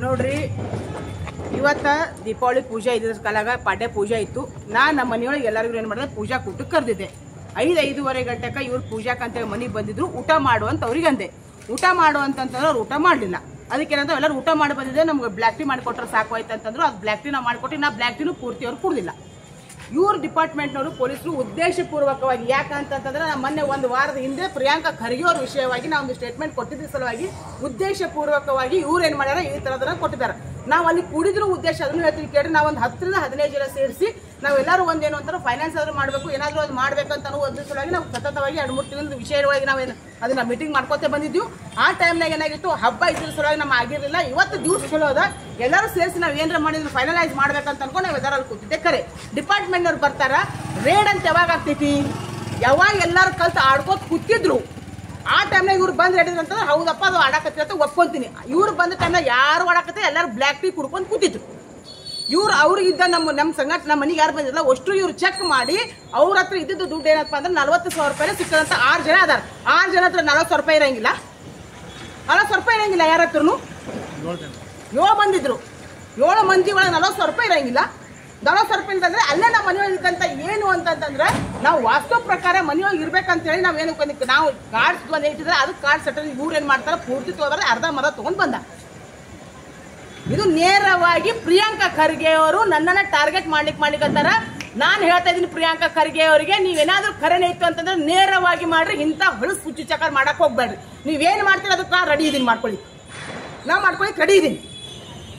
ನೋಡ್ರಿ ಇವತ್ತ ದೀಪಾವಳಿ ಪೂಜೆ ಇದ್ರ ಕಾಲಾಗ ಪಾಡ್ಯ ಪೂಜೆ ಇತ್ತು. ನಾನು ನಮ್ಮ ಮನೆಯೊಳಗೆ ಎಲ್ಲರಿಗೂ ಏನು ಮಾಡಿದೆ, ಪೂಜಾ ಕೂಟಕ್ಕೆ ಕರೆದಿದ್ದೆ. 5-5:30 ಗಂಟೆಗೆ ಇವ್ರು ಪೂಜಾಕಂತೇಳಿ ಮನೆಗೆ ಬಂದಿದ್ರು. ಊಟ ಮಾಡುವಂತ ಅವ್ರಿಗೆ ಅಂದೆ. ಊಟ ಮಾಡುವಂತಂದ್ರೆ ಅವ್ರು ಊಟ ಮಾಡಲಿಲ್ಲ. ಅದಕ್ಕೇನಂತ ಎಲ್ಲರೂ ಊಟ ಮಾಡಿ ಬಂದಿದ್ದೆ, ನಮ್ಗೆ ಬ್ಲ್ಯಾಕ್ ಟೀ ಮಾಡಿಕೊಟ್ರೆ ಸಾಕು ಆಯ್ತು ಅಂತಂದ್ರು. ಅದು ಬ್ಲ್ಯಾಕ್ ಟೀ ನಾವು ಮಾಡಿಕೊಟ್ಟು ನಾ ಬ್ಲ್ಯಾಕ್ ಟೀನು ಪೂರ್ತಿ ಅವ್ರು ಕುಡ್ದಿಲ್ಲ. ಇವ್ರ ಡಿಪಾರ್ಟ್ಮೆಂಟ್ನವರು ಪೊಲೀಸರು ಉದ್ದೇಶಪೂರ್ವಕವಾಗಿ ಯಾಕಂತಂದ್ರೆ ನಮ್ಮ ಮೊನ್ನೆ ಒಂದು ವಾರದ ಹಿಂದೆ ಪ್ರಿಯಾಂಕಾ ಖರ್ಗೆ ಅವ್ರ ವಿಷಯವಾಗಿ ನಾವು ಒಂದು ಸ್ಟೇಟ್ಮೆಂಟ್ ಕೊಟ್ಟಿದ್ದ ಸಲುವಾಗಿ ಉದ್ದೇಶಪೂರ್ವಕವಾಗಿ ಇವ್ರು ಏನು ಮಾಡ್ಯಾರ, ಈ ಥರದನ್ನ ಕೊಟ್ಟಿದ್ದಾರೆ. ನಾವು ಅಲ್ಲಿ ಕೂಡಿದ್ರು ಉದ್ದೇಶ ಅದನ್ನು ಹೇಳ್ತೀವಿ ಕೇಳಿ. ನಾವು ಒಂದು 10-15 ಜನ ಸೇರಿಸಿ ನಾವೆಲ್ಲರೂ ಒಂದೇನು ಅಂತಾರೆ, ಫೈನಾನ್ಸ್ ಆದ್ರೂ ಮಾಡಬೇಕು, ಏನಾದರೂ ಅದು ಮಾಡಬೇಕಂತ ಅನ್ನೋ ಒಂದು ಸಲುವಾಗಿ ನಾವು ಸತತವಾಗಿ 2-3 ತಿಂಗಳ ವಿಷಯವಾಗಿ ನಾವೇನು ಅದನ್ನ ಮೀಟಿಂಗ್ ಮಾಡ್ಕೋತೇ ಬಂದಿದ್ವಿ. ಆ ಟೈಮ್ನಾಗ ಏನಾಗಿತ್ತು, ಹಬ್ಬ ಇದ್ರ ಸಲುವಾಗಿ ನಮ್ಮ ಆಗಿರಲಿಲ್ಲ. ಇವತ್ತು ದಿವಸ ಚಲೋ ಅದ, ಎಲ್ಲರೂ ಸೇರಿಸಿ ನಾವು ಏನಾರ ಮಾಡಿದ್ರು ಫೈನಲೈಸ್ ಮಾಡ್ಬೇಕಂತ ಅನ್ಕೊಂಡು ನಾವು ಎಲ್ಲರಲ್ಲಿ ಕೂತಿದ್ದೆ. ಕರೆ ಡಿಪಾರ್ಟ್ಮೆಂಟ್ನವ್ರು ಬರ್ತಾರ, ರೇಡ್ ಅಂತ ಯಾವಾಗ ಆಗ್ತೈತಿ, ಯಾವಾಗ ಎಲ್ಲರೂ ಕಲ್ತು ಆಡ್ಕೋತ ಕೂತಿದ್ರು ಆ ಟೈಮ್ನಾಗ ಇವ್ರು ಬಂದು ಹೇಳಿದ್ರು ಅಂತಂದ್ರೆ ಹೌದಪ್ಪ ಅದು ಆಡಾಕತ್ತಿ ಅಂತ ಒಪ್ಕೊಂತೀನಿ. ಇವ್ರು ಬಂದ ಟೈಮ್ನಾಗ ಯಾರು ಆಡಾಕತ್ತೆ, ಎಲ್ಲರೂ ಬ್ಲ್ಯಾಕ್ ಟೀ ಕುಡ್ಕೊಂಡು ಕೂತಿದ್ರು. ಇವ್ರು ಅವ್ರಿಗಿದ್ದ ನಮ್ಮ ಸಂಘಟನೆ ನಮ್ಮ ಮನೆಗೆ ಯಾರು ಬಂದಿಲ್ಲ ಅಷ್ಟು ಇವ್ರು ಚೆಕ್ ಮಾಡಿ ಅವ್ರ ಹತ್ರ ಇದ್ದಿದ್ದು ದುಡ್ಡು ಏನಪ್ಪ ಅಂದ್ರೆ 40,000 ರೂಪಾಯಿ ಸಿಕ್ಕದಂತ 6 ಜನ ಅದಾರ. 6 ಜನ ಹತ್ರ 40,000 ರೂಪಾಯಿ ಇರಂಗಿಲ್ಲ, 40,000 ರೂಪಾಯಿ ಇರಂಗಿಲ್ಲ. ಯಾರ ಹತ್ರನು 7 ಬಂದಿದ್ರು. 7 ಮಂದಿ ಒಳಗೆ 40,000 ರೂಪಾಯಿ ಇರಂಗಿಲ್ಲ. 40,000 ರೂಪಾಯಿ ಅಂತಂದ್ರೆ ಅಲ್ಲೇ ನಮ್ಮ ಮನೆಯೊಳಗೆ ಇದ್ದಂತ ಏನು ಅಂತಂದ್ರೆ ನಾವು ವಾಸ್ತು ಪ್ರಕಾರ ಮನೆಯೊಳಗೆ ಇರ್ಬೇಕಂತ ಹೇಳಿ ನಾವೇನು ನಾವು ಕಾರ್ಡ್ಸ್ ಬಂದು ಇಟ್ಟಿದ್ರೆ ಅದು ಕಾರ್ಡ್ ಸೆಟಲ್ ಇವ್ರು ಏನು ಮಾಡ್ತಾರೆ, ಪೂರ್ತಿ ತಗೋದ್ರೆ ಅರ್ಧ ತಗೊಂಡು ಬಂದ. ಇದು ನೇರವಾಗಿ ಪ್ರಿಯಾಂಕಾ ಖರ್ಗೆ ಅವರು ನನ್ನನ್ನ ಟಾರ್ಗೆಟ್ ಮಾಡ್ಲಿಕ್ಕಂತಾರ. ನಾನು ಹೇಳ್ತಾ ಇದ್ದೀನಿ ಪ್ರಿಯಾಂಕಾ ಖರ್ಗೆ ಅವರಿಗೆ, ನೀವೇನಾದ್ರೂ ಖರೇನೆ ಇತ್ತು ಅಂತಂದ್ರೆ ನೇರವಾಗಿ ಮಾಡ್ರಿ, ಇಂಥ ಹೊಳಸು ಹುಚ್ಚು ಚಕರ್ ಮಾಡಕ್ ಹೋಗ್ಬೇಡ್ರಿ. ನೀವೇನು ಮಾಡ್ತೀರ ಅದಕ್ಕೆ ನಾ ರೆಡಿ ಇದೀನಿ, ಮಾಡ್ಕೊಳ್ಳಿ, ನಾ ಮಾಡ್ಕೊಳ್ಳಿ ರೆಡಿ ಇದೀನಿ.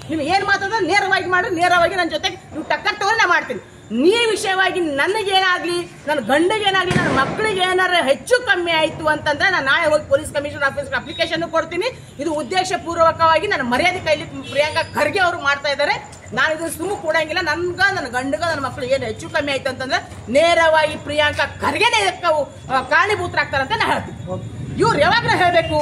ನೀವು ಏನು ಮಾತಾಡಿದ್ರೆ ನೇರವಾಗಿ ಮಾಡ್ರಿ, ನೇರವಾಗಿ ನನ್ನ ಜೊತೆಗೆ ನೀವು ಟಕ್ಕರ್ ತಗೊಂಡು ನಾ ಮಾಡ್ತೀನಿ. ನೀ ವಿಷಯವಾಗಿ ನನಗೇನಾಗ್ಲಿ, ನನ್ನ ಗಂಡಿಗೇನಾಗ್ಲಿ, ನನ್ನ ಮಕ್ಕಳಿಗೆ ಏನಾರ ಹೆಚ್ಚು ಕಮ್ಮಿ ಆಯಿತು ಅಂತಂದ್ರೆ ನಾನು ನಾಳೆ ಹೋಗಿ ಪೊಲೀಸ್ ಕಮಿಷನರ್ ಆಫೀಸ್ಗೆ ಅಪ್ಲಿಕೇಶನ್ ಕೊಡ್ತೀನಿ. ಇದು ಉದ್ದೇಶಪೂರ್ವಕವಾಗಿ ನನ್ನ ಮರ್ಯಾದೆ ಕೈಲಿ ಪ್ರಿಯಾಂಕಾ ಖರ್ಗೆ ಅವರು ಮಾಡ್ತಾ ಇದ್ದಾರೆ. ನಾನು ಇದು ಸುಮ್ಮ ಕೊಡಂಗಿಲ್ಲ. ನನ್ನ ಗಂಡಗ ನನ್ನ ಮಕ್ಕಳು ಏನು ಹೆಚ್ಚು ಕಮ್ಮಿ ಆಯ್ತು ಅಂತಂದ್ರೆ ನೇರವಾಗಿ ಪ್ರಿಯಾಂಕಾ ಖರ್ಗೆನೇ ಕಾರಣೀಭೂತರಾಗ್ತಾರಂತ ನಾನು ಹೇಳ್ತೀನಿ. ಇವ್ರು ಯಾವಾಗ ಹೇಳಬೇಕು,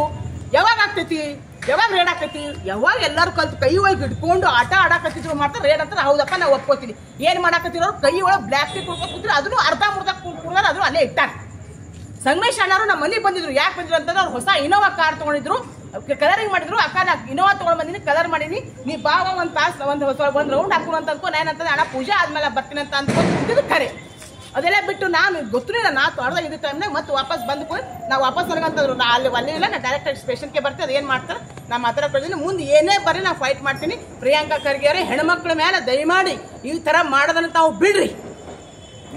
ಯಾವಾಗ ಆಗ್ತೈತಿ, ಯಾವಾಗ ರೇಡ್ ಆಕೈತಿ, ಯಾವಾಗ ಎಲ್ಲರೂ ಕಲ್ತು ಕೈ ಒಳಗೆ ಇಟ್ಕೊಂಡು ಆಟ ಆಡಾಕತ್ತಿದ್ರು ಮಾಡ್ತಾರೆ ರೇಡ್ ಅಂತ ಹೌದಪ್ಪ ನಾವು ಒಪ್ಕೋತೀನಿ. ಏನು ಮಾಡಾಕತ್ತಿರೋರು ಕೈ ಒಳಗೆ ಬ್ಲ್ಯಾಕ್ ಟೀ ಕುಡ್ಕೊಂಡು ಕೂತಿದ್ರು, ಅದನ್ನು ಅರ್ಧ ಕುಡ್ದಾರ, ಅದನ್ನು ಅಲ್ಲೇ ಇಟ್ಟಾರ. ಸಂಗಮೇಶ್ ಅಣ್ಣಾರು ನಮ್ಮ ಮನೆಗೆ ಬಂದಿದ್ರು. ಯಾಕೆ ಬಂದಿದ್ರು ಅಂತಂದ್ರೆ ಅವ್ರು ಹೊಸ ಇನೋವಾ ಕಾರ್ ತೊಗೊಂಡಿದ್ರು, ಕಲರಿಂಗ್ ಮಾಡಿದ್ರು. ಅಕ್ಕ ನಾ ಇನೋವಾ ತೊಗೊಂಡು ಬಂದಿನಿ, ಕಲರ್ ಮಾಡೀನಿ, ನೀ ಬಾವ ಒಂದು ತಾಸು ಒಂದು ರೌಂಡ್ ಹಾಕೋಣ ಅಂತ ಅನ್ಕೊಂಡು ಏನಂತಂದ್ರೆ ಅಣ್ಣ ಪೂಜೆ ಆದ್ಮೇಲೆ ಬರ್ತೀನಿ ಅಂತ ಅಂದ್ಕೊಂಡು ಖರೆ. ಅದೆಲ್ಲ ಬಿಟ್ಟು ನಾನು ಗೊತ್ತಿಲ್ಲ, ನಾ ತೊಡ್ದ ಇದ್ದ ಟೈಮ್ನಾಗ ಮತ್ತೆ ವಾಪಸ್ ಬಂದ್ಕೊಂಡು ನಾವು ವಾಪಸ್ ನನಗಂತಂದ್ರು ಅಲ್ಲಿ ಇಲ್ಲ, ನಾ ಡೈರೆಕ್ಟ್ ಸ್ಟೇಷನ್ಗೆ ಬರ್ತೀನಿ. ಅದು ಏನು ಮಾಡ್ತಾರೆ ನಾ ಮಾತಾಡ್ಕೊಳ್ತೀನಿ, ಮುಂದೆ ಏನೇ ಬರ್ರಿ ನಾ ಫೈಟ್ ಮಾಡ್ತೀನಿ. ಪ್ರಿಯಾಂಕಾ ಖರ್ಗೆ ಅವರೇ, ಹೆಣ್ಮಕ್ಳ ಮೇಲೆ ದಯಮಾಡಿ ಈ ಥರ ಮಾಡೋದನ್ನ ತಾವು ಬಿಡ್ರಿ,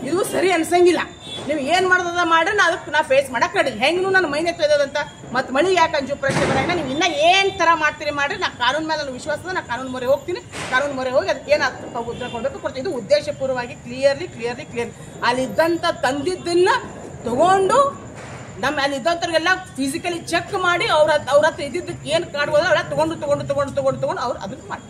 ಇದು ಸರಿ ಅನ್ಸಂಗಿಲ್ಲ. ನೀವು ಏನು ಮಾಡೋದ ಮಾಡ್ರಿ, ನಾ ಅದಕ್ಕೆ ನಾ ಫೇಸ್ ಮಾಡಕ್ಕೆ ರೆಡಿ. ಹೆಂಗೂ ನನ್ನ ಮೈನೆ ತೊಯ್ದಂತ ಮತ್ತು ಮಳೆ ಯಾಕೆ ಅಂಜು ಪ್ರಶ್ನೆ ಬರೋಣ. ನೀವು ಇನ್ನೂ ಏನು ಥರ ಮಾಡ್ತೀರಿ ಮಾಡ್ರಿ, ನಾ ಕಾನೂನು ಮೇಲೆ ನನ್ನ ವಿಶ್ವಾಸದ, ನಾ ಕಾನೂನು ಮೊರೆ ಹೋಗ್ತೀನಿ. ಕಾನೂನು ಮೊರೆ ಹೋಗಿ ಅದಕ್ಕೆ ಏನು ಉತ್ತರ ಕೊಡಬೇಕು ಕೊಡ್ತೀವಿ. ಇದು ಉದ್ದೇಶಪೂರ್ವವಾಗಿ ಕ್ಲಿಯರ್ಲಿ ಅಲ್ಲಿದ್ದಂಥ ತಂದಿದ್ದನ್ನ ತಗೊಂಡು ನಮ್ಮ ಅಲ್ಲಿದ್ದಂಥವ್ರಿಗೆಲ್ಲ ಫಿಸಿಕಲಿ ಚೆಕ್ ಮಾಡಿ ಅವ್ರ ಹತ್ರ ಇದ್ದಿದ್ದಕ್ಕೆ ಏನು ಕಾಡ್ಬೋದ ಅವೆಲ್ಲ ತಗೊಂಡು ಅವ್ರು ಅದನ್ನು ಮಾಡಿ.